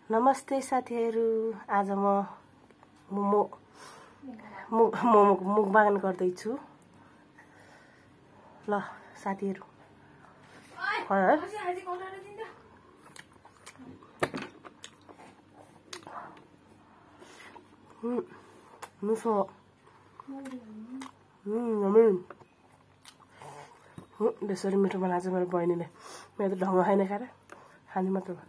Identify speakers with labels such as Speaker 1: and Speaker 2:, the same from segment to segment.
Speaker 1: नमस्ते साथीहरु, आज म मोमोको मुखबाङ गर्दैछु। ल साथीहरु, मुसो बेसरी मिठो बनाएको छ मेरो बहिनीले। मेरो त ढङ्ग छैन खाएर, खानु मात्र भयो।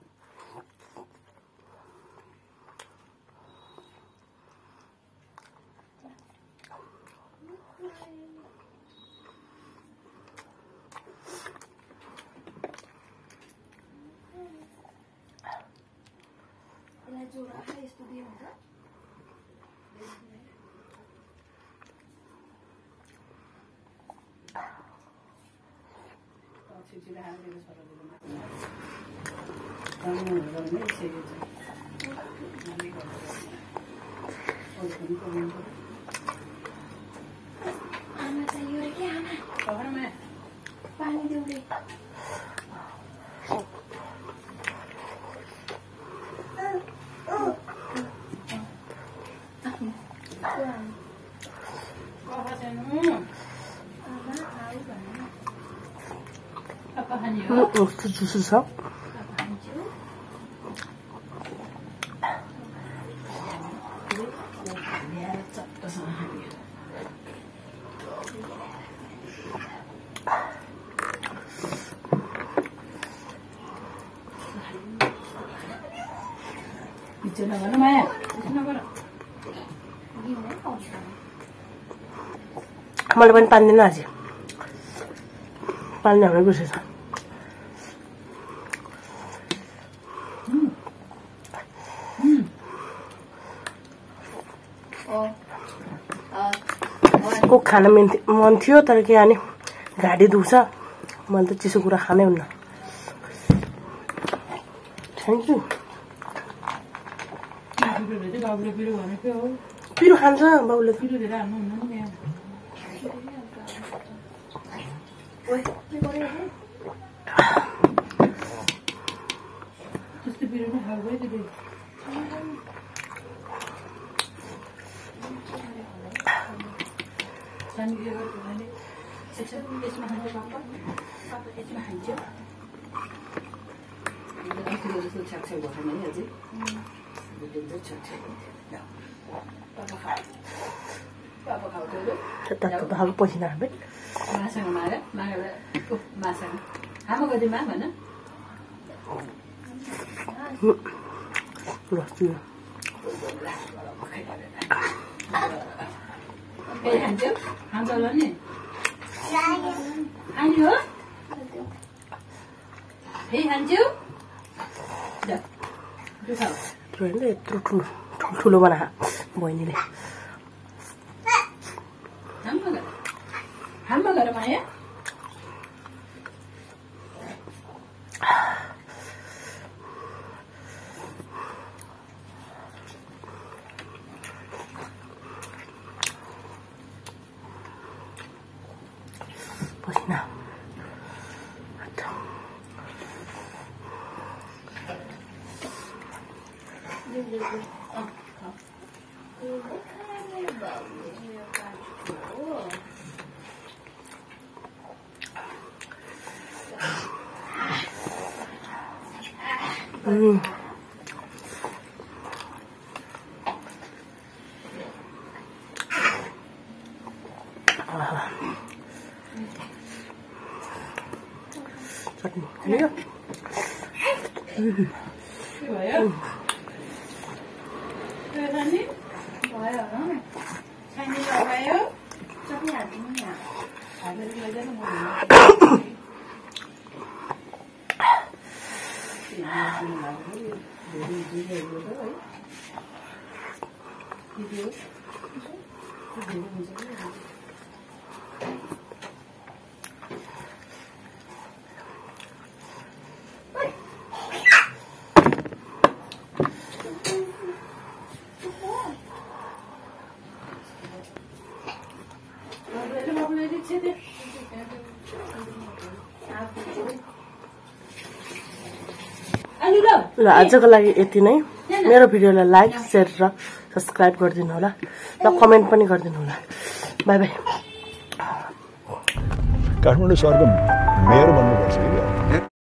Speaker 1: 주스 사?
Speaker 2: 이쪽으로 가라 마야. 이쪽으로 가라.
Speaker 1: मलाई पनि पानी दिनु आज। पानी ल्याउनै बिर्सेछ। को खान मन थियो तर के अनि घाडी दुख्छ। मैले त चिसो कुरा खानै हुन्न। Thank you. पिरो खान्छ बाउले।
Speaker 2: पिरो धेरै हाल्नु हुन्न नि यहाँ। त्यस्तो पिरो नै खाऊ है दिदी। सानी के गर्नु भने यसमा हाल्नु पापा यसमा हाल्छु। यो जस्तो छाक्छा भएन है अझै। यो छाक्छा भयो। पापा खाऊ। पापा खाऊ त।
Speaker 1: तत्तो भाग पसिना हाबे।
Speaker 2: मासँग मागे मासँग हाम्रो कति मा भन
Speaker 1: लस्सी
Speaker 2: खान्छ होला नि अनि हो फेरि खान्छु
Speaker 1: यत्रो ठुलो बना बहिनीले
Speaker 2: हाम्मा गर माया
Speaker 1: पसिना चटनी खाने ल आजको लागि यति नै। मेरो भिडियोलाई लाइक शेयर र सब्स्क्राइब गरिदिनु होला र कमेन्ट पनि गरिदिनु होला। By by.
Speaker 3: काठमाडौँ शहरको मेयर बन्नुपर्छ कि